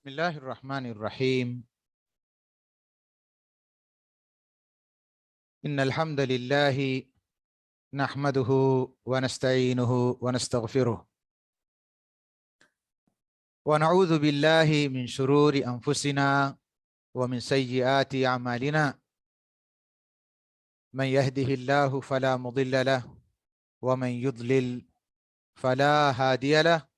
بسم الله الرحمن الرحيم. إن الحمد لله نحمده ونستعينه ونستغفره ونعوذ بالله من شرور أنفسنا ومن سيئات أعمالنا. من يهده الله فلا مضل له ومن يضلل فلا هادي له،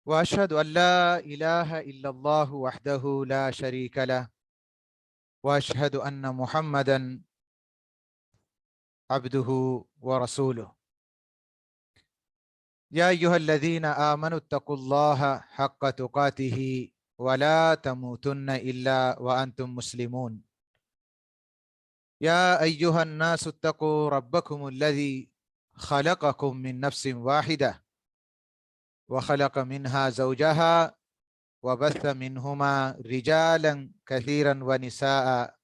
وأشهد أن لا إله إلا الله وحده لا شريك له، وأشهد أن محمدا عبده ورسوله. يا أيها الذين آمنوا اتقوا الله حق تقاته ولا تموتن إلا وأنتم مسلمون. يا أيها الناس اتقوا ربكم الذي خلقكم من نفس واحدة وخلق منها زوجها وبث منهما رجالا كثيرا ونساء،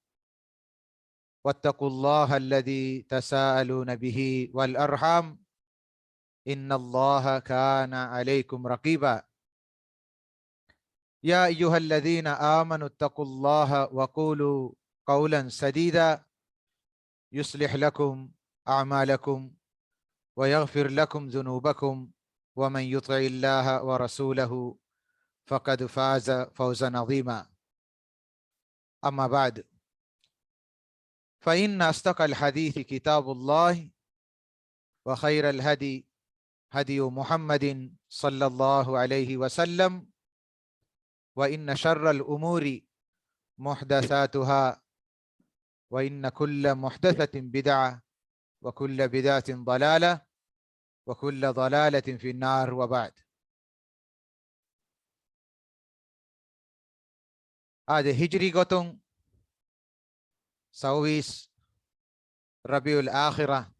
واتقوا الله الذي تساءلون به والأرحام إن الله كان عليكم رقيبا. يا أيها الذين آمنوا اتقوا الله وقولوا قولا سديدا يصلح لكم أعمالكم ويغفر لكم ذنوبكم، ومن يطع الله ورسوله فقد فاز فوزا عظيما. أما بعد، فإن أصدق الحديث كتاب الله، وخير الهدي هدي محمد صلى الله عليه وسلم، وإن شر الأمور محدثاتها، وإن كل محدثة بدعة وكل بدعة ضلالة وكل ضلالة في النار. وبعد، هذا هجري قطن سويس ربيع الآخرة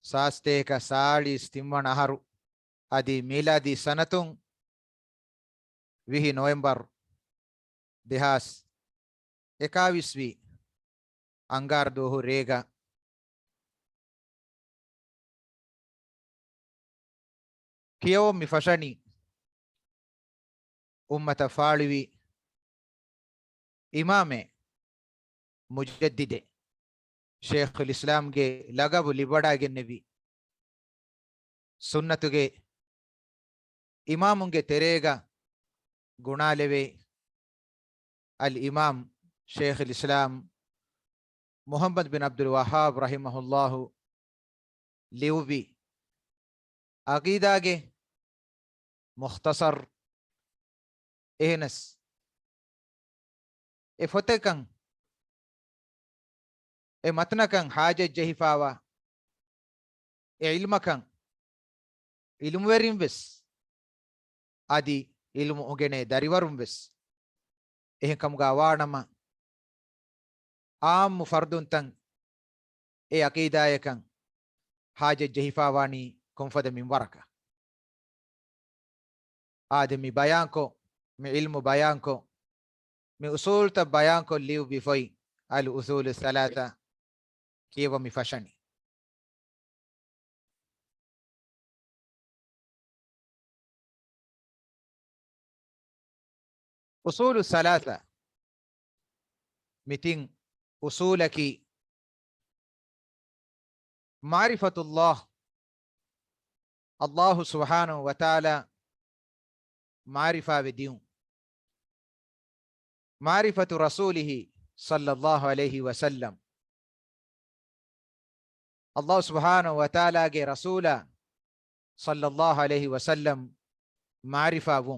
ساستيك سالي استمان أهرو هذه ميلادي سنة وهي نوفمبر دهاس 21 अंगार दोहो रेगा कियो मिफशनी उम्मत फाड़वी इमाम मुजद्दिद शेख इस्लाम के लगब लिबड़ा के नबी सुन्नत के इमाम के तेरेगा गुणालेवे अल इमाम शेख इस्लाम मोहम्मद बिन अब्दुल वहाब रहिमहुल्लाह लिउबी अकीदा के मुख्तसर एहनस ए फतेकं ए मतनकं हाज जहिफावा ए इल्मकं इल्मवेरिम बेस आदि इल्म उगेने दरिवरुम बेस एह कम गावाणमा आम फर्दुन तंग ए अकीदा यकं हाज जहिफावानी कुंफद मिन वरका आदमी बयान को में इल्म बयान को में उसूल तब बयान को लिव बिफोई अल उसूल सलासा केव मिफशनी उसूल सलासा मितिंग उसूल की मारिफतुल्लाह अल्लाह सुब्हानहु व तआला मारिफा विदियों मारिफतु रसूलिही सल्लल्लाहु अलैहि वसल्लम अल्लाह सुब्हानहु व तआला के रसूला सल्लल्लाहु अलैहि वसल्लम मारिफा वो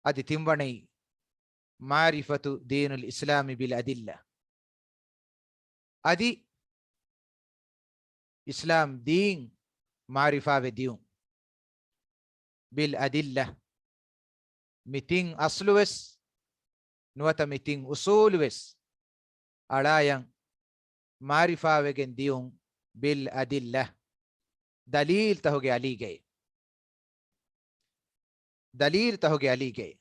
अदि तिम्बणी मारिफतु दीनुल इस्लाम बिल अदिल्ला अदि इस्लाम दीन मारिफा विदियों बिल अदिल्ला मिटिंग असलुवेस नुवता मिटिंग उसूलवेस अड़ायं मारिफा वेगन दियों बिल अदिल्ला दलील तहोगे अली गए दलील तहोगे अली गए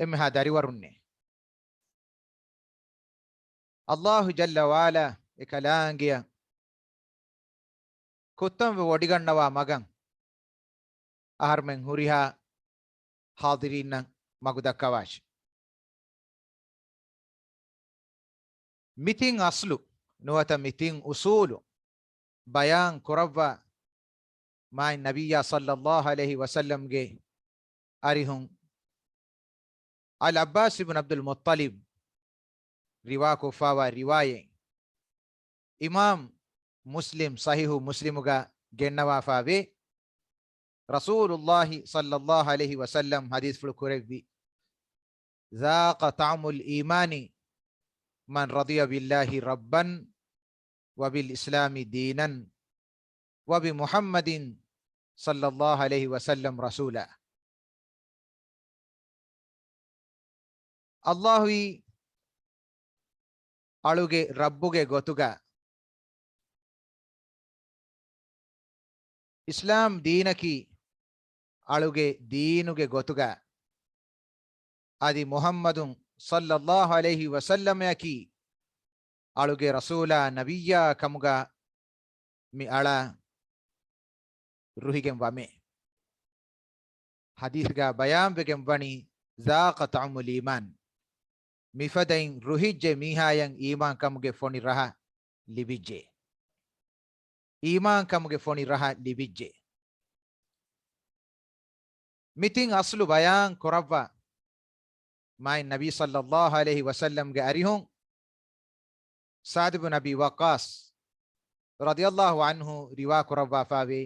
इम्हा दरिवरुन्ने अल्लाह जल्ला वाला एकलांगिया kutam wodigannawa magan aharmen huriha hadirinnan magudakkawash mitin aslu nuwata mitin usulu bayan kurawwa mai nabiyya sallallahu alaihi wasallam ge arihun al abbas ibn abdul muttalib riwa ko fawa riwaye imam muslim sahihu muslimuga gennawa fawe rasulullah sallallahu alaihi wasallam hadith ful kurebi zaqa ta'mul imani man radiya billahi rabban wa bil islami dinan wa bi muhammadin sallallahu alaihi wasallam rasula Allahi aluge rabbuge gotuga islam deenaki aluge deenuge gotuga adi muhammadun sallallahu alaihi wasallam yaki aluge rasula nabiyya kamuga mi ala ruhigen wame hadith ga bayan begen wani zaqa ta'mul iman mifadain ruhijje mihayan iman kamuge foni raha libijje iman kamuge foni raha libijje mitin aslu bayan korawwa mai nabi sallallahu alaihi wasallam ge arihun Sa'd ibn Abi Waqqas radiyallahu anhu riwa korawwa fawe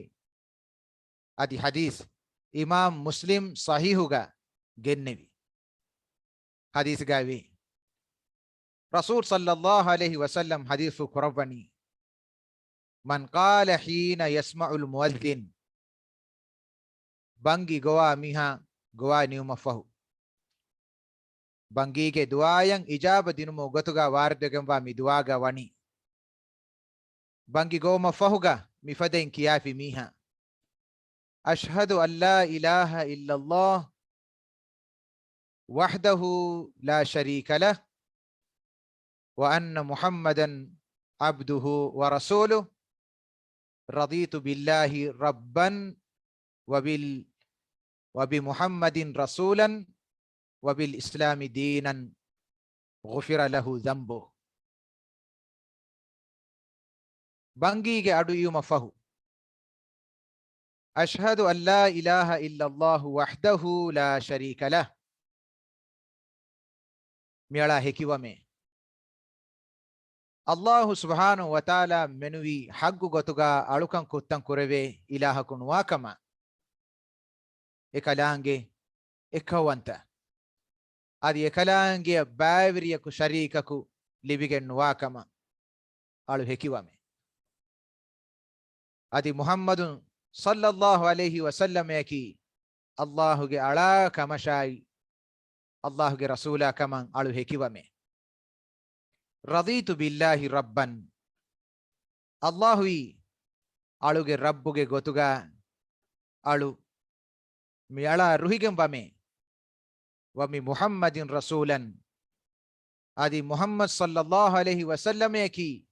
adi hadith imam muslim sahihuga gennevi hadith gawe rasul sallallahu alaihi wasallam hadithu korawwani man qala hina yasma'u al muadhdhin bangi gowa miha gowa niuma fahu bangi ke duayan ijaba dinumo gotuga wardegen wa mi duaga wani bangi goma fahuga mi faden kiyafi miha ashhadu an la ilaha illa allah wahdahu la sharika lah wa anna muhammadan abduhu wa rasuluh raditu billahi rabban wa bi muhammadin rasulan wa bil islami dinan ghufira lahu dhanbu bangi ge adu yuma fahu ashhadu an la ilaha illa allah wahdahu la sharika lah miala hekiwame Allah subhanahu wa ta'ala menuwi haggu gotuga alukan kuttan kureve ilaha kunwakama ekalange ekawanta adi ekalange baaviriyaku sharikaku libigen nuwakama alu hekiwame adi muhammadun sallallahu alaihi wasallam yaki Allahu ge ala kamashai Allahu ge rasula kaman alu hekiwame raditu billahi rabban Allahui aluge rabbuge gotuga alu mi ala ruhigen wame wa mi muhammadin rasulan adi muhammad sallallahu alaihi wasallam yaki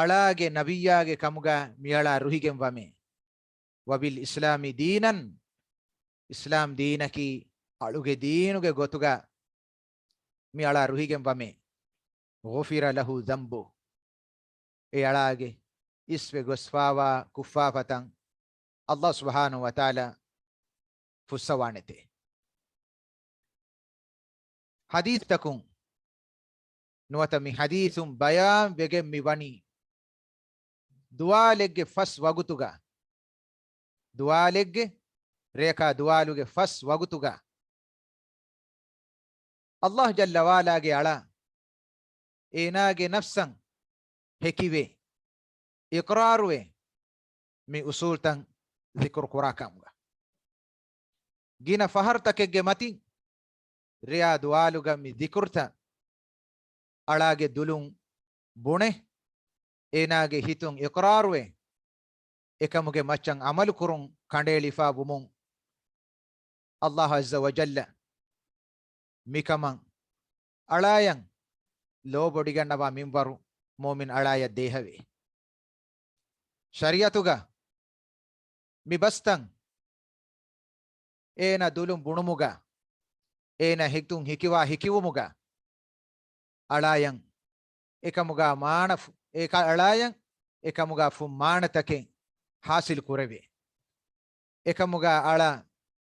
alage nabiyage kamuga mi ala ruhigen wame wa bil islami dinan islam dinaki aluge diinuge gotuga mi ala ruhigen wame ghufira lahu dhanbu e alage iswe gosfawa kuffafatan Allah subhanahu wa ta'ala fussawanete hadith takun nuwata mi hadithum bayan bege mi wani dualegge fas wagutuga dualegge reka dualuge fas wagutuga Allah jalla wala ge ala enage nafsan hekiwe iqrarwe mi usultan zikr kurakamga gina faharta kegge mati riya dualuga mi zikurta alage dulun bune enage hitun iqrarwe ekamuge machan amal kurun kandelifa bumun Allah azza wa jalla mikaman alayan lo bodigannawa minwaru mu'min alaya dehave ಶರಿಯತುಗ ಮಿಬಸ್ತಂ ಏನ ದುಲುಂ ಬುಣುಮುಗ ಏನ ಹಿಕ್ತುಂ ಹಿಕಿವಾ ಹಿಕಿವುಮುಗ ಅಳಾಯಂ එකමුಗ ಮಾಣಫು ಏಕ ಅಳಾಯಂ එකමුಗ ಫು ಮಾಣತಕೆ ಹಾಸಿಲ್ ಕುರವೆ එකමුಗ ಅಳ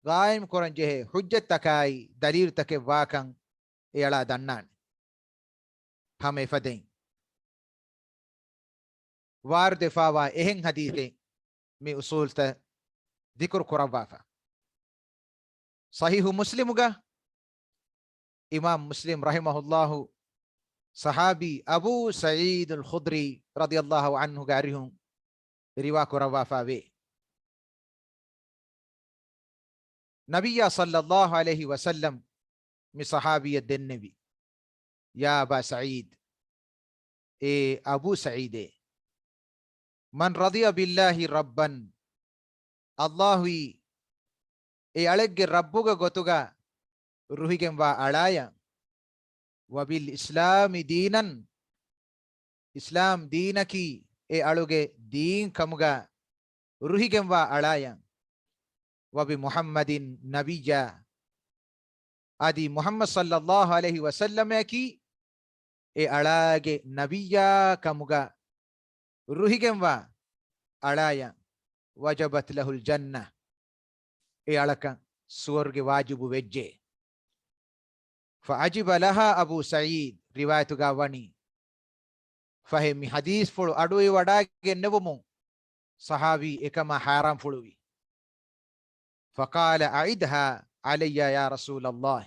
ಗಾಯಿಮ್ ಕೊರಂಜೆ ಹುಜ್ಜತ್ ತಕಾಯಿ ದಲೀಲ್ ತಕೆ ವಾಕಂ ಏಳ ದಣ್ಣಾನ್ ಹಮೆ ಫದೆಂ ವಾರ್ ದೆಫಾವಾ ಎಹೆಂ ಹದೀಸೆ ಮಿ ಉಸೂಲ್ ತ ದಿಕ್ರ್ ಕುರವಾಫಾ ಸಹೀಹು ಮುಸ್ಲಿಮುಗ ಇಮಾಮ್ ಮುಸ್ಲಿಂ ರಹಿಮಹುಲ್ಲಾಹು ಸಹಾಬಿ ಅಬೂ ಸಯೀದ್ ಅಲ್ ಖುದ್ರಿ ರದಿಯಲ್ಲಾಹು ಅನ್ಹು ಗಾರಿಹುಂ ರಿವಾ ಕುರವಾಫಾವೆ ನಬಿಯ ಸಲ್ಲಲ್ಲಾಹು ಅಲೈಹಿ ವಸಲ್ಲಂ ಮಿ ಸಹಾಬಿಯ ದೆನ್ನವಿ ಯಾ ಅಬಾ ಸಯೀದ್ ಎ ಅಬೂ ಸಯೀದೆ ಮನ್ ರದಿಯ ಬಿಲ್ಲಾಹಿ ರಬ್ಬನ್ ಅಲ್ಲಾಹುಯಿ ಎ ಅಳೆಗ್ಗೆ ರಬ್ಬುಗ ಗೊತುಗ ರುಹಿಗೆಂಬ ಅಳಾಯ ವಬಿಲ್ ಇಸ್ಲಾಮಿ ದೀನನ್ ಇಸ್ಲಾಂ ದೀನಕಿ ಎ ಅಳುಗೆ ದೀನ್ ಕಮುಗ ರುಹಿಗೆಂಬ ಅಳಾಯ ವಬಿ ಮುಹಮ್ಮದಿನ್ ನಬಿಯ ಆದಿ ಮುಹಮ್ಮದ್ ಸಲ್ಲಲ್ಲಾಹು ಅಲೈಹಿ ವಸಲ್ಲಮಕಿ ಎ ಅಳಾಗೆ ನಬಿಯ ಕಮುಗ ರುಹಿಗೆಂಬ ಅಳಾಯ ವಜಬತ್ ಲಹುಲ್ ಜನ್ನ ಎ ಅಳಕ ಸುವರ್ಗೆ ವಾಜಿಬು ವೆಜ್ಜೆ ಫಅಜಿಬ ಲಹಾ ಅಬೂ ಸಯೀದ್ ರಿವಾಯತುಗಾ ವನಿ ಫಹಮಿ ಹದೀಸ್ ಫುಳು ಅಡುಯಿ ವಡಾಗೆ ನೆವುಮು ಸಹಾಬಿ ಏಕಮ ಹಾರಾಮ್ ಫುಳುವಿ ಫಕಾಲ ಅಇದ್ಹಾ ಅಲಯ್ಯ ಯಾ ರಸೂಲಲ್ಲಾಹ್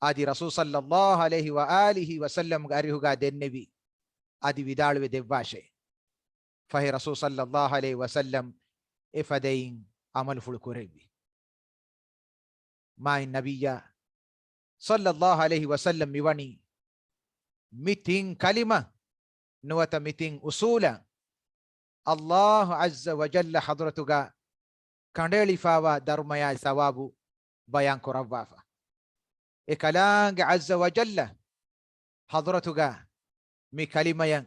ಆದಿ ರಸೂಲ್ ಸಲ್ಲಲ್ಲಾಹು ಅಲೈಹಿ ವ ಆಲಿಹಿ ವಸಲ್ಲಂ ಅರಿಹುಗಾ ದೆನ್ನೆವಿ ಆದಿ ವಿದಾಳುವೆ ದೆವ್ವಾಶೆ ಫಹೆ ರಸೂಲ್ ಸಲ್ಲಲ್ಲಾಹು ಅಲೈಹಿ ವಸಲ್ಲಂ ಎಫದೈನ್ ಅಮಲ್ ಫುಳು ಕುರೆವಿ ಮಾಯಿ ನಬಿಯ ಸಲ್ಲಲ್ಲಾಹು ಅಲೈಹಿ ವಸಲ್ಲಂ ಮಿವನಿ ಮಿತಿಂ ಕಲಿಮ ನುವತ ಮಿತಿಂ ಉಸೂಲ ಅಲ್ಲಾಹು ಅಜ್ಜ ವಜಲ್ಲ ಹದ್ರತುಗ ಕಂಡೇಳಿಫಾವ ಧರ್ಮಯ ಸವಾಬು ಬಯಾನ್ ಕುರವ್ವಾಫ ಎ ಕಲಾಂಗ ಅಜ್ಜ ವಜಲ್ಲ ಹದ್ರತುಗ ಮಿ ಕಲಿಮಯಂ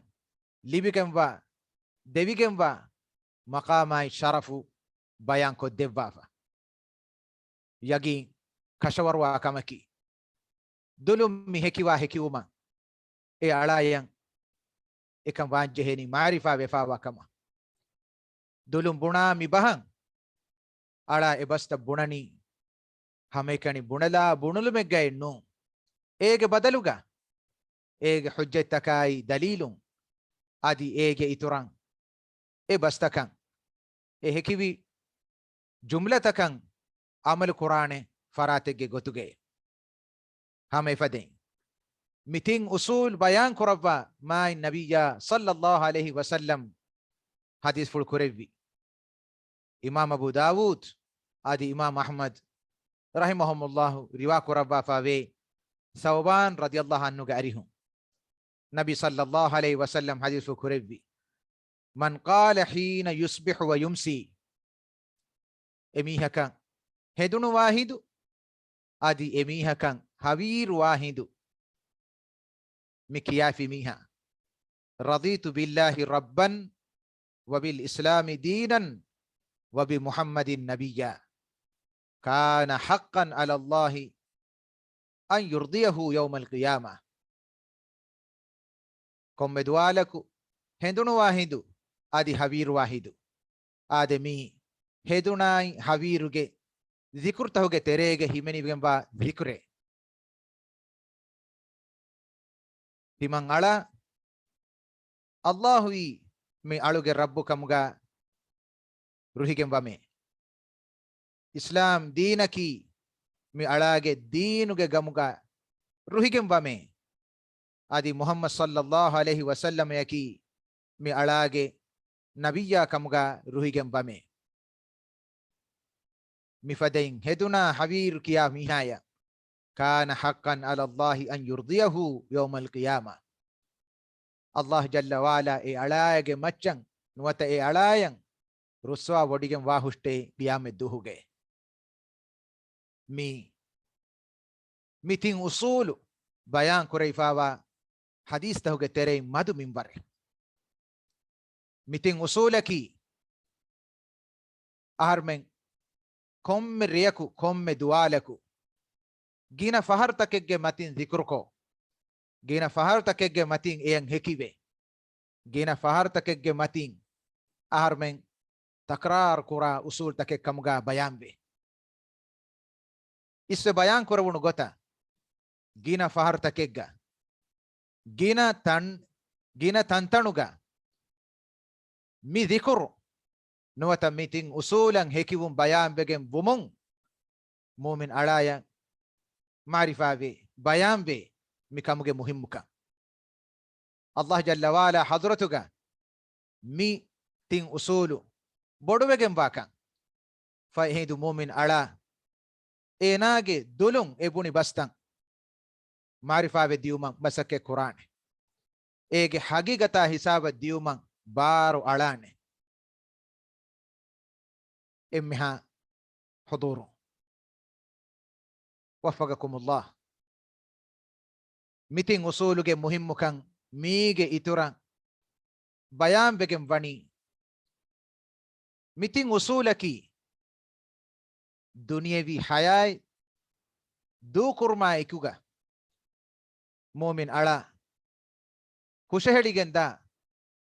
ಲಿಬಿಗೆಂವ ದೆವಿಗೆಂವ ಮಕಾಮಾಯಿ ಶರಫು ಬಯಾನ್ ಕೊದ್ದೆವ್ವಾಫ ಯಗಿ ಕಶವರ್ವಾ ಕಮಕಿ ದುಲುಂ ಮಿ ಹೆಕಿವಾ ಹೆಕಿವುಮ ಎ ಅಳಾಯಂ එකම් වාජ්ජහෙනි මාරිෆා වෙෆාවා කම දුලුම් බුණා මි බහන් අලා එබස්ත බුණනි හමේකනි බුණලා බුණුලු මෙග්ගයින්නු ඒගේ බදලුගා ඒගේ හුජ්ජතකයි දලීලුම් আদি ඒගේ ඉතුරන් ඒ බස්තකන් ඒ හෙකිවි ජුම්ලතකන් අමල් කුරානේ ෆරාතෙගේ ගොතුගේ හමේ ෆදෙන් මිතින් උසූල් බයාන් කරවවා මායි නබියා සල්ලල්ලාහු අලයිහි වසල්ලම් හදීස් ෆුල් කුරෙව්වි ඉමාම් අබූ දාවූද් ආදි ඉමාම් අහ්මද් රහිමහුමුල්ලාහ් රිවා කරවවා ෆාවේ සෞබාන් රදියල්ලාහු අන්හු ගාරිහු නබි සල්ලල්ලාහු අලයිහි වසල්ලම් හදීස් ෆුල් කුරෙව්වි මන් قال حين يصبح ويمسي එමීහකන් හෙදුණු වාහිදු ආදි එමීහකන් හවීර් වාහිදු مكيافي ميها رضيت بالله ربا وبالإسلام دينا وبمحمد نبيا كان حقا على الله أن يرضيه يوم القيامة كم دوالك هندون واحد آدي حبير واحد آدمي هدوناي حبيرك ذكر تهوك تريك همني بغنبا ذكره තිමන් අಳ අල්ලාහුයි මේ අලුගේ රබ්බු කමුගා රුහිගෙන් වමේ ඉස්ලාම් දීනකි මේ අලාගේ දීනුගේ ගමුගා රුහිගෙන් වමේ ආදි මුහම්මද් සල්ලල්ලාහු අලයිහි වසල්ලම යකි මේ අලාගේ නබියා කමුගා රුහිගෙන් වමේ මිෆදෙන් හෙදුනා හවීර් කියා මිහාය كان حقا على الله أن يرضيه يوم القيامة الله جل وعلا اي ألايك مچن نوات اي ألاين رسوا وديگم واهشته قيام دوهوگه ميتين أصول بيان كريفاوا حديث تهوگه تري مدو منبر mitin usulaki aharmen komme riyaku komme dualaku gina fahartakegge matin dhikruko gina fahartakegge matin eyan hekive gina fahartakegge matin aharmen takrar kura usul take kamuga bayanbe isse bayan kurawunu gota gina fahartakegga gina tantanuga mi dhikru nuwata mitin usulan hekivun bayan begen bumun mumin alaya marifa ve bayan ve mikamuge muhimmuka Allah jalla wala hadratuga mi tin usulu boduwegen bakan fa hedu mumin ala enage dulun ebuni bastan marifa ve diuman masake Qur'an ege hagigata hisaba diuman baru alane emha huduru وفقكم الله mitin usuluge muhimmukan mige itura bayan begen vani mitin usulaki dunyevi hayai du kurma ikuga mumin ala kushehdigenda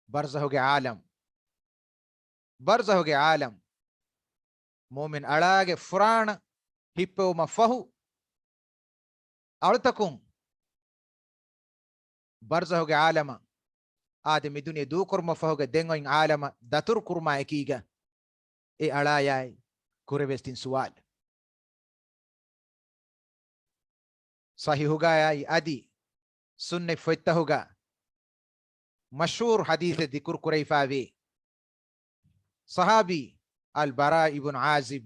barzahoge alam mumin alage furana hippewma fahu altakun barzahoge alama ademi dunia du kurma fahuge dengoin alama datur kurma ekiga e alayai kurevestin sual sahihuga ai adi sunne foittahuga mashhur hadith dhikur kuraifavi sahabi al-Bara ibn Azib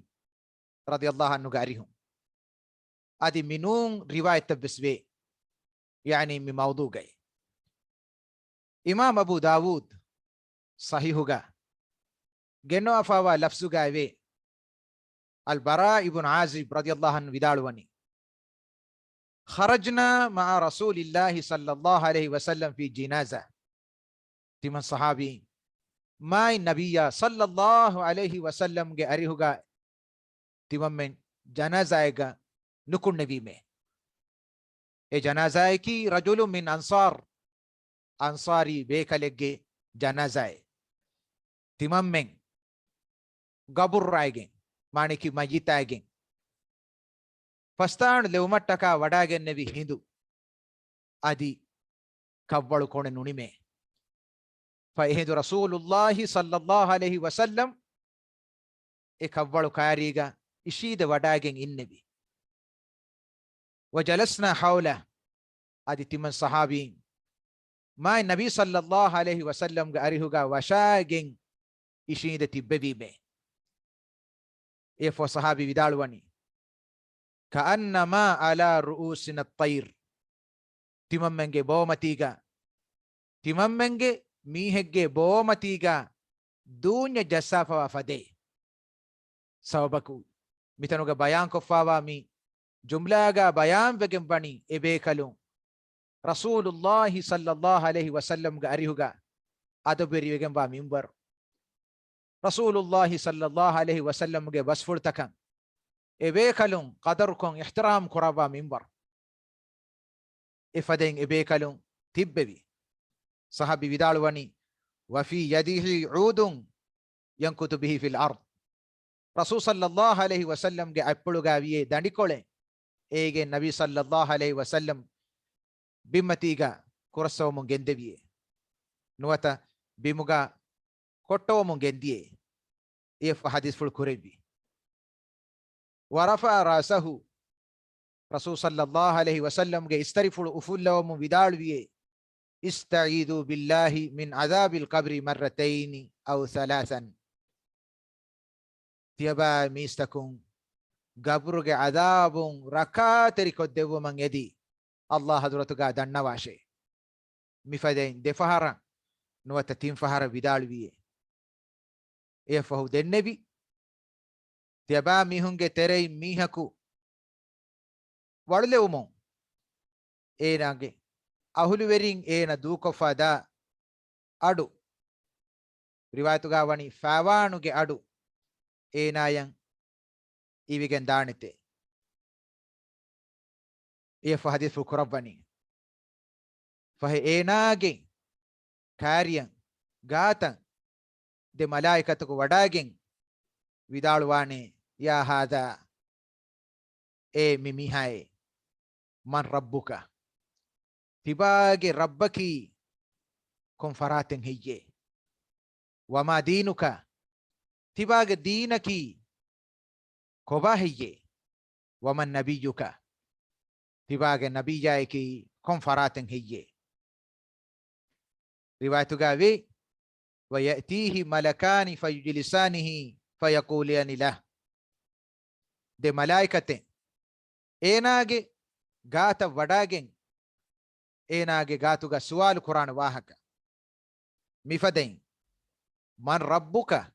radiyallahu anhu garihum adi minun riwayat bisbe yani mi mawdu gay Imam Abu Dawud sahihuga genno afawa lafzuga ve al-Bara ibn Azib radiyallahu anhu vidalwani kharajna ma'a rasulillahi sallallahu alayhi wa sallam fi jinaza timan sahabi mai nabiyya sallallahu alayhi wa sallam ge arihuga timan men janaza ega nukun nabi me e janaza ki rajulun min ansari bekalege janaza timan men gabur raigen maniki majita gen fastaan lewmattaka wadagen nabi hindu adi kavvalu kone nunime فإهد رسول الله صلى الله عليه وسلم إكبر كاريغا إشيد وداغين النبي وجلسنا حوله أدي تمن صحابين ما النبي صلى الله عليه وسلم أريهغا وشاغين إشيد تببي بي إفو صحابي بدالواني كأنما على رؤوسنا الطير تمن منجي بومتيغا تمن منجي mihegge bomatiga dunya jasafa wafade sababu mitanuga bayan ko fawa mi jumlaga bayan vegen bani ebe kalun Rasulullah sallallahu alaihi wasallam ga arihuga adoberi vegen ba minbar Rasulullah sallallahu alaihi wasallam ge basfurtakan ebe kalun qadar kon ihtiram kuraba minbar ifaden ebe kalun tibbebi sahabi vidalwani wa fi yadihi udun yankutu bihi fil ard Rasul sallallahu alaihi wasallam ge appuluga wiye dandikole ege nabi sallallahu alaihi wasallam bimmatiga kurasawmun gendeviye nuwata bimuga kottowmun gendiye if hadis ful kurebi wa rafa rasahu Rasul sallallahu alaihi wasallam ge istariful ufullawmun vidalwiye استعيذوا بالله من عذاب القبر مرتين أو ثلاثا تيبا ميستكم قبرك عذاب ركاتري كدو من يدي الله حضرتك دان نواشي مفادين دفهرا نوات تيم فهر بدال بيه يفهو دن نبي تيبا ميهنگ تري ميهكو وڑلے ومو اے ناگے ahulu werin ena duko fada adu riwayatuga wani fawanuge adu enayan iwigen danite e fa hadith fu kurabani fa he enage kariyan gatan de malaikatuku wadagen vidalwane ya hada e mimihaye man rabbuka tibage rabbaki kon faraten hiyye wama dinuka tibage dinaki koba hiyye waman nabiyuka tibage nabiyayki kon faraten hiyye riwayatuga we ويأتيه ملكان فيجلسانه فيقولان له de malaikate enage gata wadagen enage gatuga sual Quran wahaka mifaden man rabbuka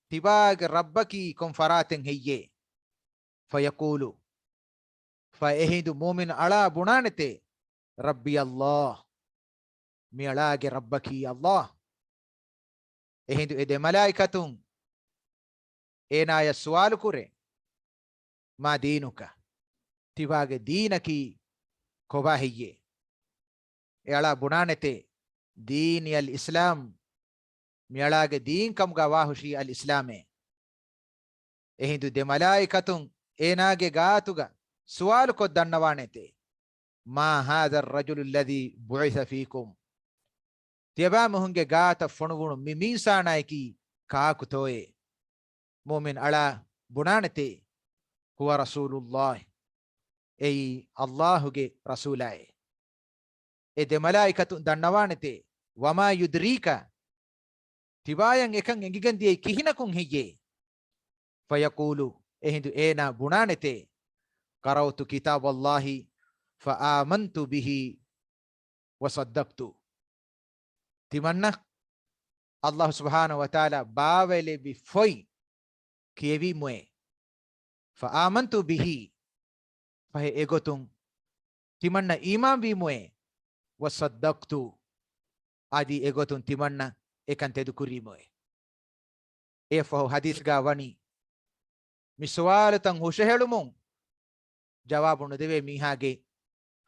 tibage rabbaki kon faraten hiyye fayaqulu fa ehindu mu'min ala bunanete rabbi Allah mi alage rabbaki Allah ehindu ede malaikatun enaya sual kure ma dinuka tibage dinaki koba hiyye eala bunanete dini al islam mialage din kamga wahushi al islame ehindu de malaikatun enage gatuga sual ko dannawanete ma hadha ar-rajul alladhi bu'itha fikum tiyaba muhunge gata fonuvunu miminsanaiki kaakutoye mu'min ala bunanete huwa rasulullah ei Allahuge rasulaye ede malaikatun dannawanete wama yudrika tibayan ekan engigandiye kihinakun hiyye fayaqulu ehindu ena bunanete qara'tu kitab Allahi fa amantu bihi wa saddaqtu timanna Allah subhanahu wa ta'ala bawele bi foi kiyevi mue fa amantu bihi fa egotun timanna iman bi mue wa saddaqtu adi egotun timanna ekan tedukuri mue e fa hadith ga wani mi suwalatan hushehelumun jawabunu dewe mihage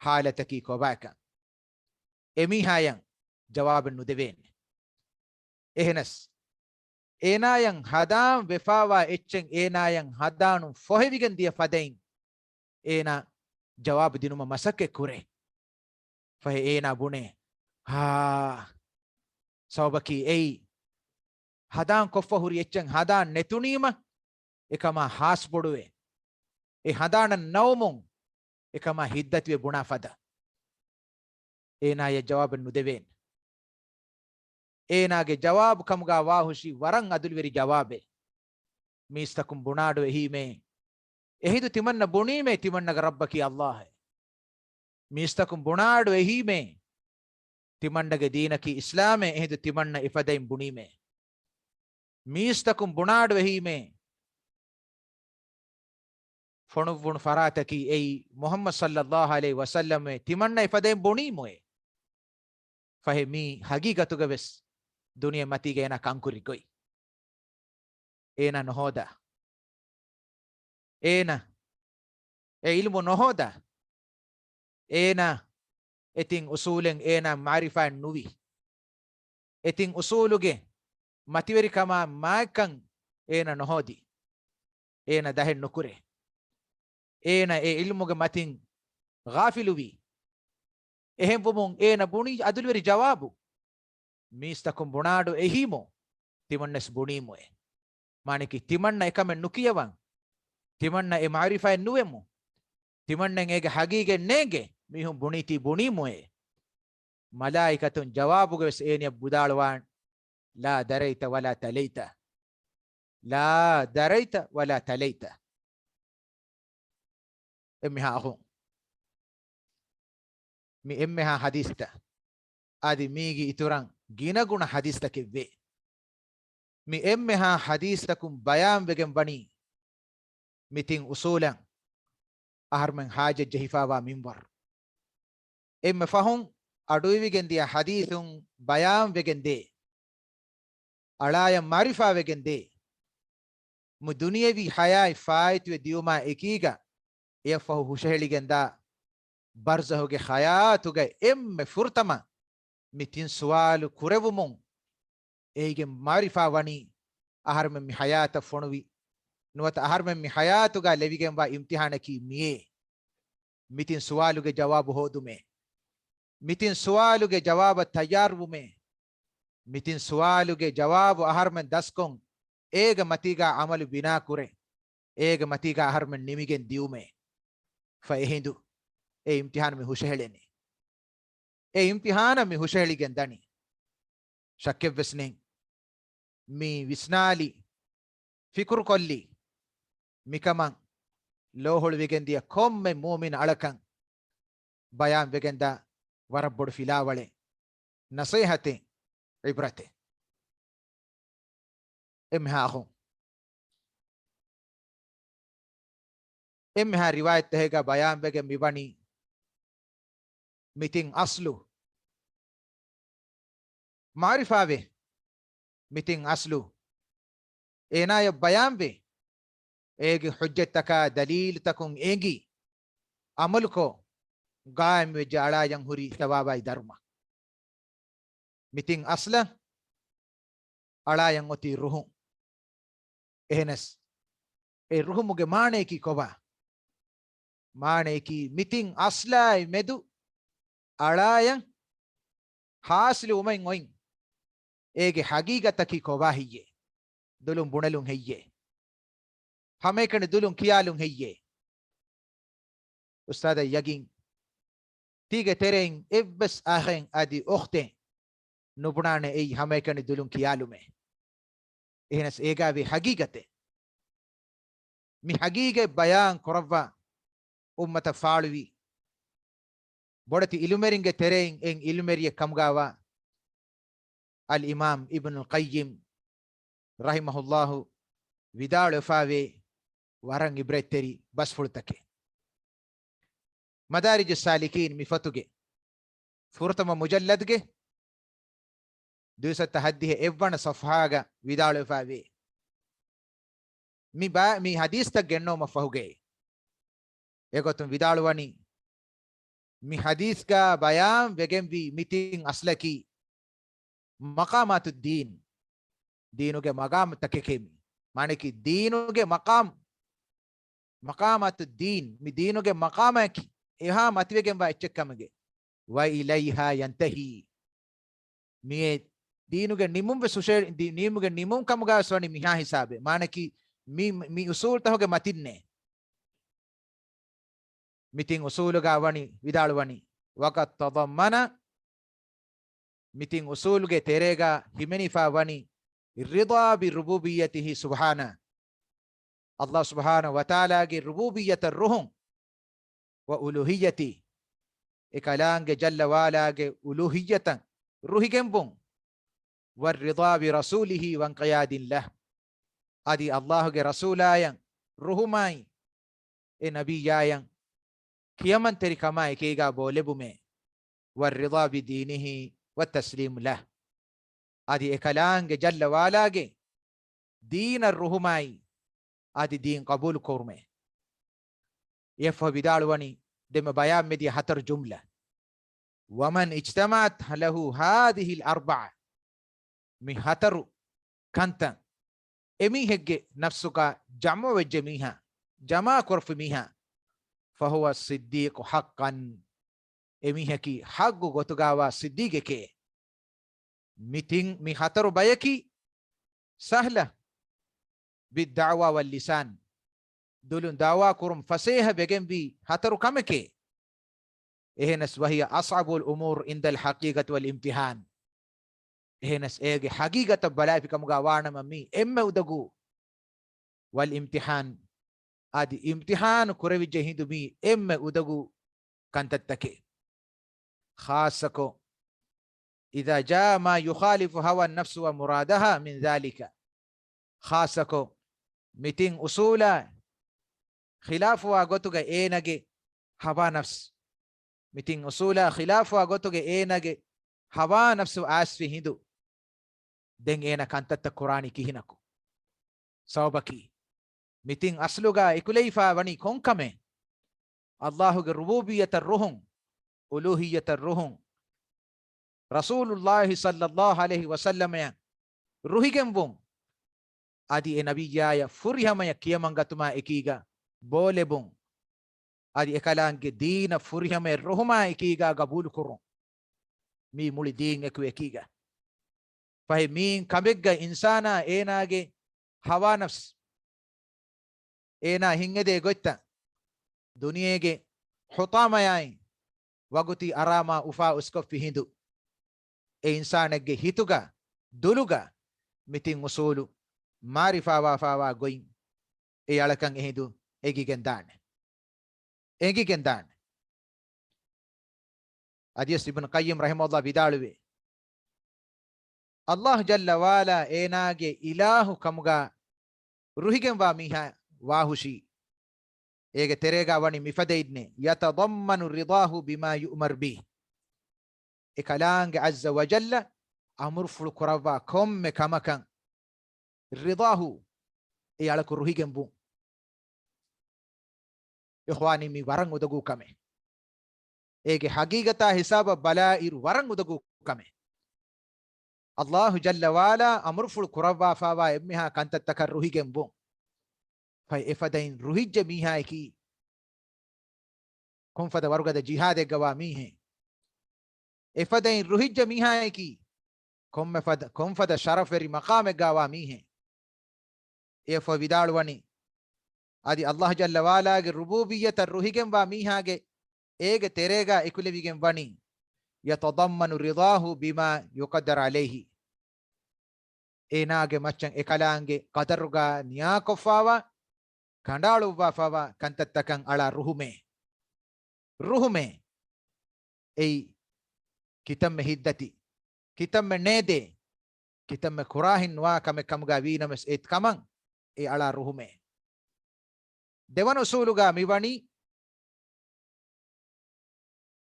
halataki kobaka emihayan jawabnu dewen ehnas enayan hadam vefawa echen enayan hadanu fohevigen dia fadein ena jawab dinuma masake kure fahe ena bune ha sawbaki ei hadan koffa huri echen hadan netunima ekama hasboduwe e hadana nawmun ekama hiddatwe buna fada ena ya jawab nu dewen enage jawab kamga wahushi waran adulveri jawabe mistakum bunadu ehime ehidu timanna bunime timanna rabbaki Allah mistakum bunadu ehime timanna ge deenaki islame ehidu timanna ifadaim bunime mistakum bunadu ehime fonuvun farataki ei Muhammad sallallahu alaihi wasallam timanna ifadaim bunimoe fahemi hagigatuga ves dunia matiga ena kankuri koi ena nohoda ena e ilmu nohoda ena eting usulen ena marifa nuwi eting usuluge mativeri kama makan ena nohodi ena dahen nukure ena e ilmuge matin ghafiluwi ehem bumun ena buni adulveri jawabu mistakum bunadu ehimo timannes bunimoe maniki timanna ekame nukiyawan timanna e marifa nuwemu timannen ege hagige nege mihun buniti bunimoe malaikatun jawabuge wes eniya budalwan la daraita wala talaita la daraita wala talaita emmiha akhun mi emmiha hadista adi migi ituran gina guna hadista kevve mi emmiha hadistakum bayan wegen bani mitin usulan aharmen haja jahifawa minbar emme fahun aduivigen dia hadithun bayan wegen de alaya marifa wegende mu duniyevi haya faait we diuma ekiga efahu husheligenda barzahuge hayatuge emme furtama mitin suwalu kurevumun eige marifa wani aharme mi hayata fonuwi nuwata aharme mi hayatuga levigen wa imtihanaki miye mitin suwaluge jawabu hodume mitin suwaluge jawaba tayarume mitin suwaluge jawabu aharmen daskon ega matiga amalu bina kure ega matiga aharmen nimigen diume fa ehindu e imtihan mi hushelene e imtihana mi husheligen dani shakke vesnen mi visnali fikur kolli mikaman lohol wegendia komme mumin alakan bayan wegenda warabbodu filawale nasihate ibrate emha riwayat tehega bayan wege mibani mitin aslu marifawe mitin aslu enaya bayan be ege hujjataka dalil takun egi amal ko gaim we jala yang huri tawabai dharma mitin asla ala yang oti ruhu ehnes e ruhu muge mane ki koba mane ki mitin asla medu ala yang haslu umain oin ege hagigata ki koba hiye dulum bunalum hiye hamekane dulum kiyalum hiye ustada yagin tige tereng ebbes ahen adi okhte nubnane ei hamekane dulum kiyalume ehnas ega be hagigate mi hagige bayan korava ummata faalwi bodati ilumeringe tereng en ilumeriye kamgawa al imam ibn al qayyim rahimahullah vidal fawe warang ibreteri basfultake madarij salikin mi fatuge furtama mujalladge 210 evwana safhaga vidal fawe mi hadis tak genno ma fahuge egotum vidal wani mi hadis ka bayan wegen vi mitin aslaki maqamatud din deenuge maqam takekemi mane ki deenuge maqamatud din mi deenuge maqamaki eha matwegen wa echekkamge wa ilaiha yantahi mi deenuge nimum be susher nimuge nimum kamga soni miha hisabe mane ki mi usul tahoge matinne mitin usuluga wani vidal wani waqat tadammana mitin usuluge terega himenifa wani rida bi rububiyyatihi subhana Allah subhanahu wa ta'ala ge rububiyyat ar-ruhum wa uluhiyyati ekalange jalla wala ge uluhiyyatan ruhigembun war rida bi rasulihi wa qiyadillah adi Allah ge rasulayan ruhumai e nabiyayan kiyaman teri kama ekega bolebume war rida bi dinihi wa taslim lah adi ekalange jalla wala ge din ar-ruhumai adi din qabul kurme yefo bidal wani dem bayan medi hatar jumla waman ijtamat lahu hadhihi al-arba'a mi hataru kanta emi hegge nafsuka jamu wa jamiha jama kurfimiha fahuwa siddiq haqqan emi heki haggu gotugawa siddiqe ke mitin mi hataru bayaki sahla بالدعوة واللسان دولن دعوة كرم فسيها بجنب بي هترو كمكي إهنس وهي أصعب الأمور عند الحقيقة والامتحان إهنس إيجي حقيقة بلاي في كمغاوانا ممي إما ودقو والامتحان آدي امتحان كروي جهيدو مي إما ودقو كانت تتكي خاصكو إذا جاء ما يخالف هوى النفس ومرادها من ذلك خاصكو mitin usula khilafu wa gotuga enage hawa nafs mitin usula khilafu wa gotuga enage hawa nafsu asfi hindu den ena kantatta qur'ani kihinaku sawbaki mitin asluga ikuleifa wani konkame Allahuge rububiyyata ruhun uluhiyyata ruhun Rasulullah sallallahu alaihi wasallam ya ruhigen bun adi e nabiyaya furihamaya kiyamangatuma ekiga bole bun adi ekalange dina furihamaya ruhuma ekiga gabul kurun mi muli din eku ekiga fahe min kamegga insana enage hawa nafs ena hingede gotta duniyege hutamayai waguti arama ufa uskofi hindu e insanege hituga duluga mitin usulu marifa wafawa goin e alakan ehindu egigen dan adiyas ibn qayyim rahimahullah bidaluwe Allah jalla wala enage ilahu kamuga ruhigen wa miha wahushi ege terega wani mifadeidne yatadammanu ridahu bima yu'mar bih ekalange azza wa jalla amurful kurava komme kamakan ridahu e alaku ruhigen bu ikhwani mi warang udagu kame ege hagigata hisaba balairu warang udagu kame Allahu jalla wala amurful kurava fawa emmiha kantattaka ruhigen bu fay efadain ruhijja miha eki konfada warugada jihade gawa mihe efadain ruhijja miha eki konfada sharaferi maqame gawa mihe efo vidalwani adi Allah jalla wala ge rububiyyata ruhigen wa miha ge ege terega ekulevigen wani yatadammanu ridahu bima yuqaddar alayhi enage machan ekalange qadaruga niyakofawa kandalu wafawa kantattakan ala ruhume ei kitamme hiddati kitamme nede kitamme kurahin wa kame kamga winames et kaman e ala ruhume dewan usuluga miwani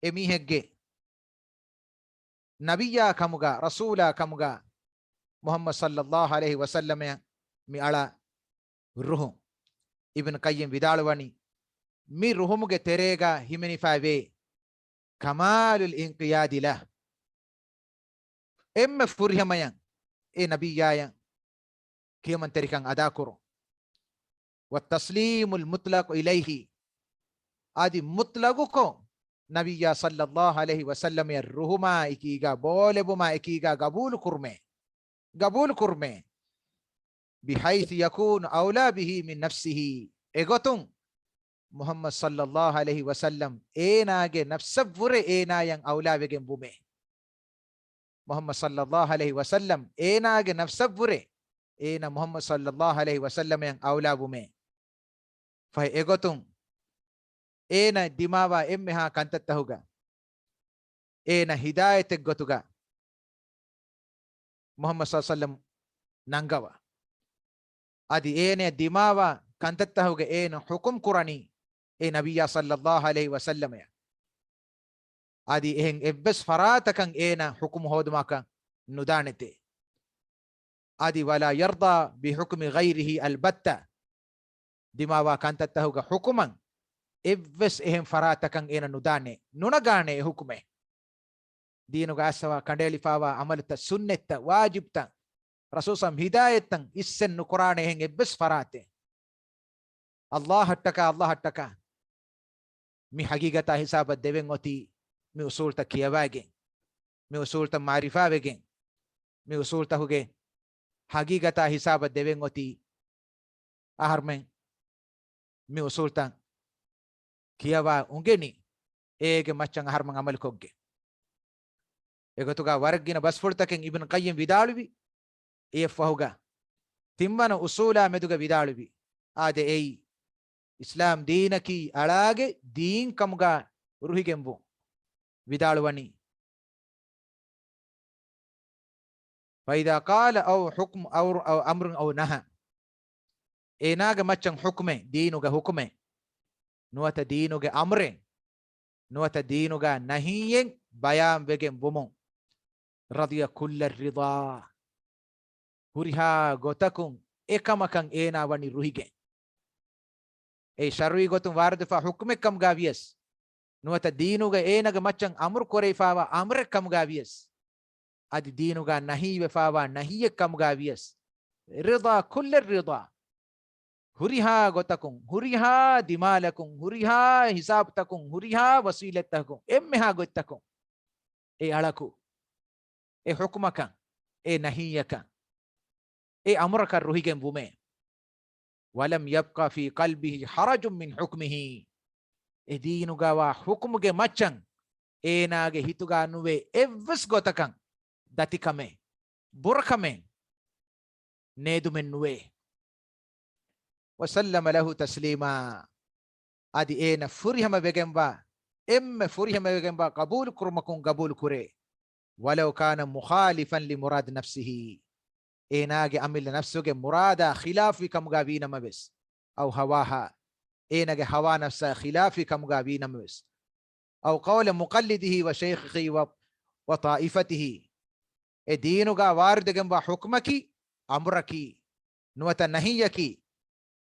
emihegge nabiya kamuga rasula kamuga Muhammad sallallahu alaihi wasallam mi ala ruhu ibn qayyim vidalwani mi ruhumuge terega himeni fave kamalul inqiyadi lah emme furihamayan e nabiyayan kiyaman terikan ada kuro wa taslimul mutlaq ilayhi adi mutlaguko nabiya sallallahu alaihi wasallam ya ruhuma ikiga bole buma ikiga gabul kurme bihayth yakun awla bihi min nafsihi egotung Muhammad sallallahu alaihi wasallam enage nafsavure enayang awla wegen bume Muhammad sallallahu alaihi wasallam enage nafsavure ena Muhammad sallallahu alaihi wasallam yang awla bume fay egotung ena dimawa emmeha kantattahuga ena hidayat gotuga Muhammad sallallahu alaihi wasallam nangawa adi ene dimawa kantattahuga ena hukum kurani e nabiya sallallahu alaihi wasallam ya adi ehen ebbes faratakan ena hukum hodmaka nudanete adi wala yarda bi hukmi ghayrihi albatta dimawa kantattahuga hukuman ebbes ehen faratakan ena nudane nunagane e hukume dinuga asawa kandelifawa amalta sunnetta wajibta rasulsam hidayatan issen nukurane ehen ebbes farate Allah hattaka mi hagigata hisaba deven oti mi usulta kiyawage mi usulta marifawege mi usulta huge hagigata hisaba deven oti aharmen mi usulta kiyawa ungeni ege machan aharman amal kogge egotuga wargina basfurtaken ibn qayyim vidalubi e fahuga timmana usula meduga vidalubi ade ei Islam deenaki alage deen kamuga ruhigembu vidalwani faida qala aw hukm aw amrun aw naha enaga machan hukme deenuga hukme nuwata deenuga amre nuwata deenuga nahiyen bayan wegen bumun radiya kull rida huriha gotakun ekamakan ena wani ruhige e sharri gotun warde fa hukme kam gavies nuwata diinuga enaga maccan amur korey fawa amre kam gavies adi diinuga nahiwe fawa nahiye kam gavies rida kulle rida huriha gotakun huriha dimalakun huriha hisabtakun huriha wasilatakun emmeha gotakun e alaku e hukmakan e nahiyakan e amrakan ruhigen bume walam yabqa fi qalbihi harajun min hukmihi e diinuga wa hukmuge maccan enage hituga nuwe evs gotakan datikame burakame nedumen nuwe وسلم له تسليما ادي اين فريهم بجنبا فريهم بجنبا قبول كرمكم قبول كري ولو كان مخالفا لمراد نفسه ايناجي امل نفسه مراد خلافي كم غابين ما بس او هواها ايناجي هوا نفسه خلافي كم غابين ما بس او قول مقلده وشيخه وطائفته دينك وارد جنبا حكمك امرك نوت نهيك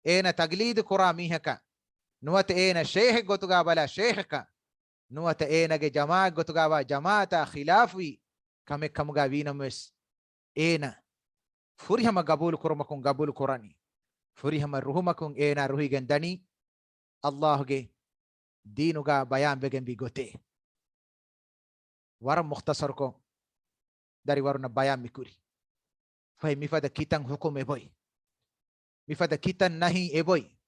اين تقليد قراميهك نوت اين شيخ غتغا بلا شيخك نوت اين جماعه غتغا جماعه خلافي كم كم غاوينمس اين فريهم قبول كرمكم قبول قراني فريهم روحمكم اين روحي گندني الله گه دينوغا بيان بگن بيگوتي ورم مختصر کو داري ورنا بيان ميكوري فاي ميفادا كيتان حكم ابوي ميفادا كيتان نهي ابوي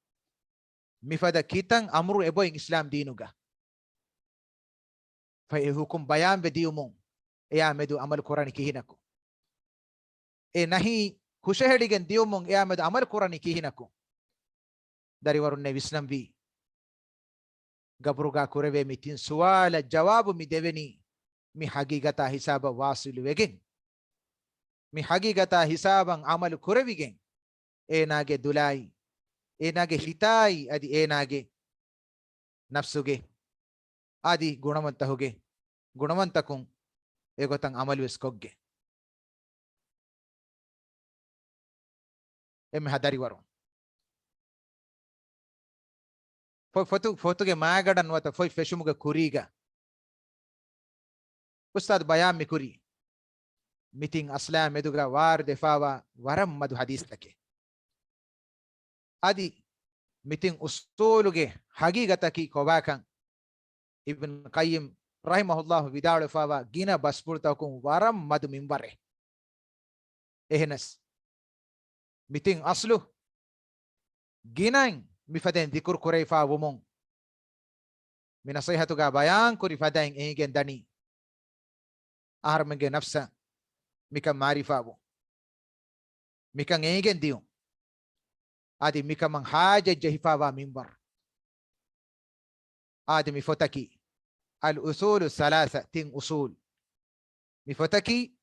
ميفادا كيتان امر ابوي اسلام دينوغا فاي حكم بيان بديومون يا مدو عمل قراني كيهنكو e nahi kushehedigen diumon eamed amal qurani kihinako dari warunne visnam vi gabruga kureve mitin suala jawabu mi deveni mi hagigata hisaba wasilu wegen mi hagigata hisaban amal kurevigen enage dulai enage hitai adi enage nafsuge adi gunamanta hoge gunamantakun egotan amal weskogge emme hadari waru foi fotuge maagadan wata foi feshumuga kuriga ustad bayan mi kuri mitin aslam eduga war defawa waram madu hadis take adi mitin ustuluge hagigata ki kobakan ibn qayyim rahimahullah vidaal fawa gina baspurta kun waram madu minbare ehnas mitin aslu ginan mifaden dikur kurayfa wumon minasihatuga bayan kuri fadain egen dani aharmenge nafsa mika marifa wo mika egen diu adi mika man haja jahifawa minbar adi mifotaki al usul thalatha tin usul mifotaki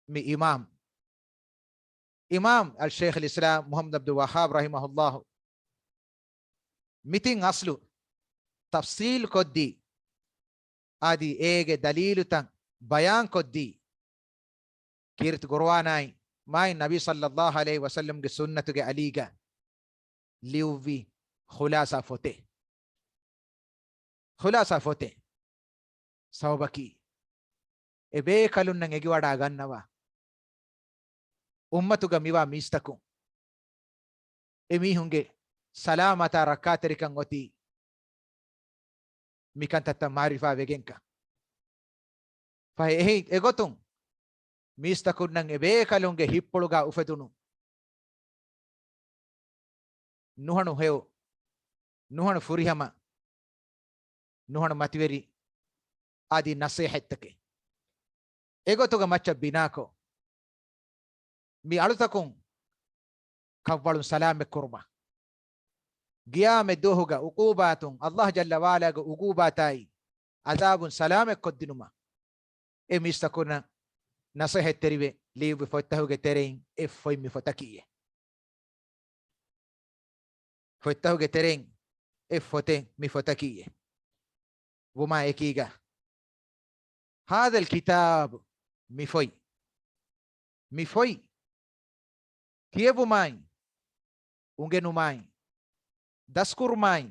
mi imam al sheikh al islam muhammad abdul wahhab rahimahullah mitin aslu tafsil koddi adi ege dalilu tan bayan koddi kirt gurwanai mai nabi sallallahu alaihi wasallam ge sunnatu ge aliga liuvi khulasa fote sawbaki ebe kalun nang egi wada gannawa ummatuga miwa mistaku emi hunge salamata rakaterikan oti mikan tata marifa vegenka fa egotun mistakun nang ebe kalunge hippuluga ufedunu nuhanu heo nuhanu furihama nuhanu mativeri adi nasihattake egotuga macha binako mi alutakun kawbalun salame kurma giyame dohuga uqubatun Allah jalla wala ga uqubatai azabun salame koddinuma e mistakuna nasihat terive libu fottahuge terein e foi mi fotakiye fottahuge terein e fote mi fotakiye wuma ekiga هذا الكتاب مفوي කියවුමයි උගෙනුමයි දස්කුරුමයි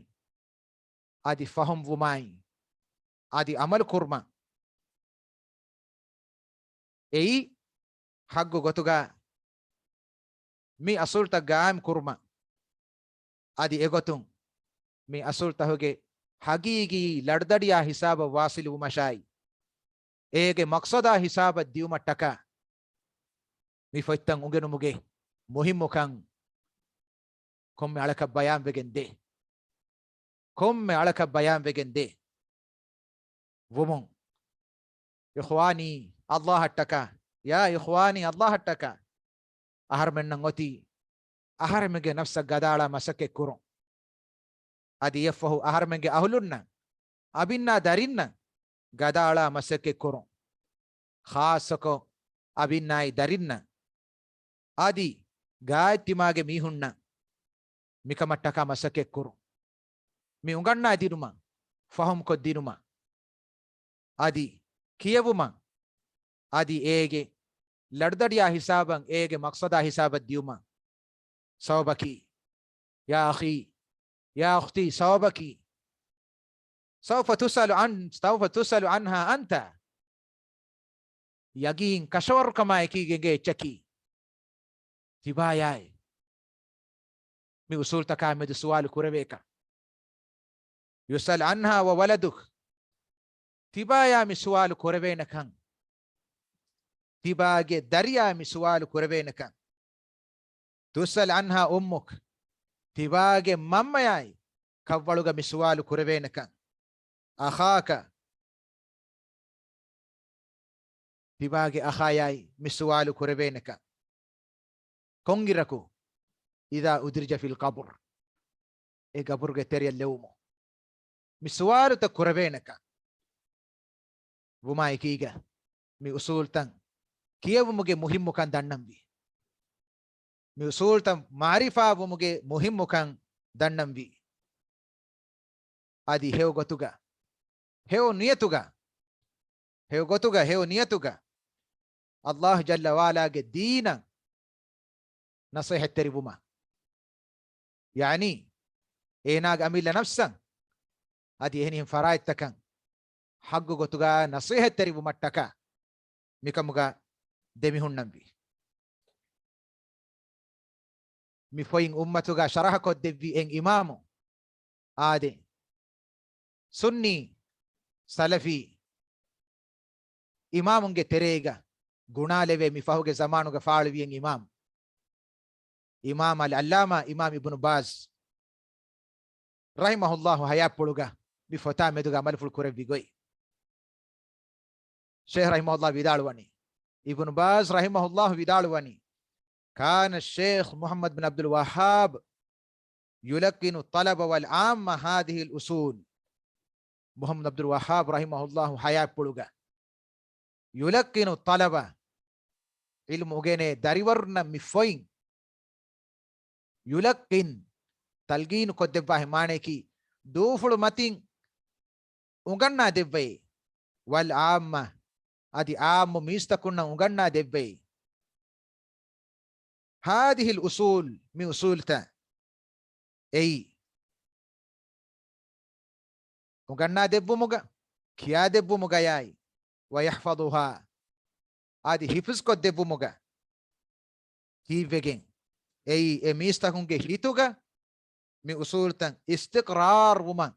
আদি ফহম වුමයි আদি අමල් කුර්මා එයි හග්ගු ගොතුගා මේ අසුල්ත ගාම් කුර්මා আদি එගොතුන් මේ අසුල්තහුගේ හගීගී ලඩදඩියා හිසාබ වාසිලු වුමෂායි ඒගේ මක්සදා හිසාබ දියුමට්ටක මේ ෆොයිත්තන් උගෙනුමුගේ මුහිම්මුකන් කොම්මෙ අලක බයාම් වෙගෙන් දේ කොම්මෙ අලක බයාම් වෙගෙන් දේ වමුන් ඉඛවානි අල්ලාහ් අට්ටක යා ඉඛවානි අල්ලාහ් අට්ටක අහර්මෙන්නන් ඔති අහර්මගේ නෆ්ස ගදාලා මසකේ කුරුන් අදි යෆහු අහර්මගේ අහලුන්න අබින්නා දරින්න ගදාලා මසකේ කුරුන් ખાસකෝ අබින්නායි දරින්න ආදි ගායතිමාගේ මිහුන්න මිකමට්ටක මසකේ කුරුන් මේ උගන්නා දිනුම ෆහම් කො දිනුම ආදි කියවුම ආදි ඒගේ ලඩදඩියා හිසාබන් ඒගේ මක්සදා හිසාබ දියුම සවබකි යා අඛී යා අඛ්ති සවබකි سوف تسأل عنها أنت يقين كشور كما يكيجي تشكي تباياي من أصول تكامل سؤال كوربيكا يسأل عنها وولدك تبايا من سؤال كوربينك تباجي دريا من سؤال كوربينك تسأل عنها أمك تباجي ماما ياي كفولوغا من سؤال كوربينك أخاك تباجي أخاياي من سؤال كوربينك كونغيركو إذا أدرج في القبر إيه قبر تري اللوم مسوار تكوربينك وما يكيجا مي أصول تن كيف مجي مهم كان دنم بي مي أصول تن معرفة ومجي مهم كان دنم بي آدي هيو غتوغا هيو نيتوغا هيو غتوغا هيو نيتوغا الله جل وعلا دينا نصيحة تريبوما يعني إيناغ أميل نفسا هذه هنهم فرايد تكن حق غتوغا نصيحة تريبوما تكا ميكاموغا دميهون نمبي مفوين أمتوغا شرحكو دبي إن إمامو آدي سني سلفي إمامونغي تريغا غنالوي مفاهوغي زمانوغا فعلوين إمام إمام العلامة إمام ابن باز رحمه الله حياة بلوغا بفتا مدوغا ملفل كورب بيغوي شيخ رحمه الله بدالواني ابن باز رحمه الله بدالواني كان الشيخ محمد بن عبد الوهاب يلقن الطلبة والعامة هذه الأصول محمد عبد الوهاب رحمه الله حياة بلوغا يلقن الطلبة علم وغيني داريورنا مفوين يلقن تلقين को देवा है माने की दो फुल मतिंग उगन्ना देवे वल आम आदि आम मिस्तकुन्ना उगन्ना देवे هذه الأصول من أصولتا أي उगन्ना देवो मुगा किया देवो मुगा याई ويحفظها आदि हिफ्ज को देवो मुगा ही वेगें أي ميستكونجي هيتوغا من أصول تن استقرار ومان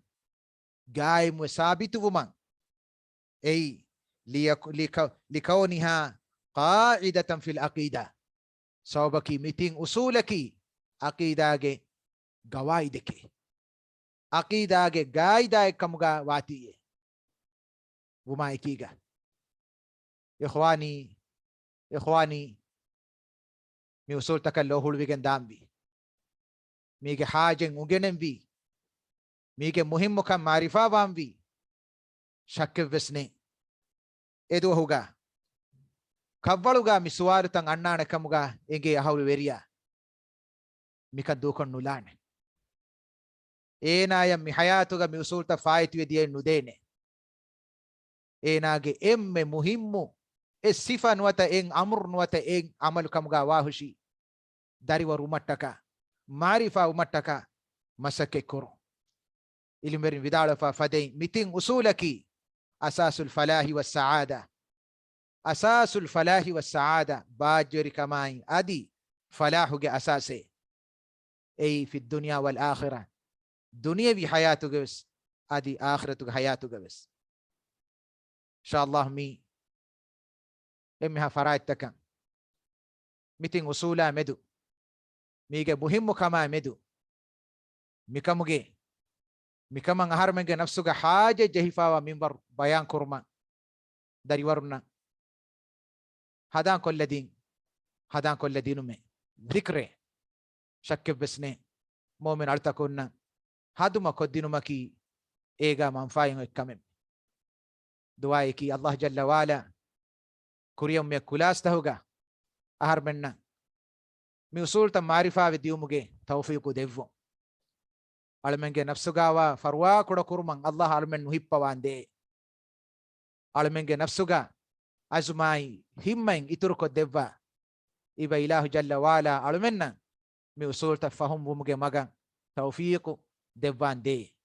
قائم وثابت ومان أي لكونها قاعدة في العقيدة صوبكي متين أصولك عقيدة قواعدك عقيدة قاعدة كمغا واتي وما يكيغا إخواني mi usul takallo hulwigen dambi mige hajen ugenen bi mige muhimmu kan marifa bambi shakke vesne edu huga kavvaluga mi suwaru tan annana kamuga enge ahawlu veriya mika dukon nulane enaya mi hayatuga mi usul ta faitu ediye nudene enage emme muhimmu sifa nuwata en amr nuwata en amal kamuga wahushi dariwaru umattaka marifa umattaka masake koro ilimberin vidala fa fadei mitin usulaki asasul falahi was saada asasul falahi was saada bajori kamai adi falahuge asase ay fi dunya wal akhirah dunyawi hayatuge bes adi akhiratuge hayatuge bes inshallah mi emmiha faraitaka mitin usula medu mige muhimmu kama medu mikamuge mikaman harmenge nafsuga haja jahifawa minbar bayan kurma dari waruna hadan kolladin me dhikre shakke besne mu'min altakonna haduma koddinumaki ega manfayin ekkamem duai ki Allah jalla wala kuriyam me kulas tahuga ahar menna mi usul ta marifa vidiumuge tawfiqu devvo almenge nafsugawa farwa kuda kurman Allah almen nuhippawande almenge nafsuga azmai himmain iturko devva iba ilahu jalla wala almenna mi usul ta fahum bumuge maga tawfiqu devvande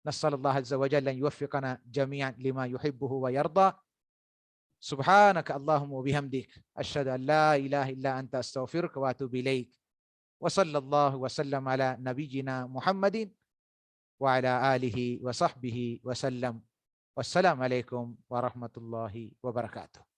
نسأل الله عز وجل أن يوفقنا جميعا لما يحبه ويرضى سبحانك اللهم وبحمدك أشهد أن لا إله إلا أنت أستغفرك وأتوب إليك وصلى الله وسلم على نبينا محمد وعلى آله وصحبه وسلم والسلام عليكم ورحمة الله وبركاته.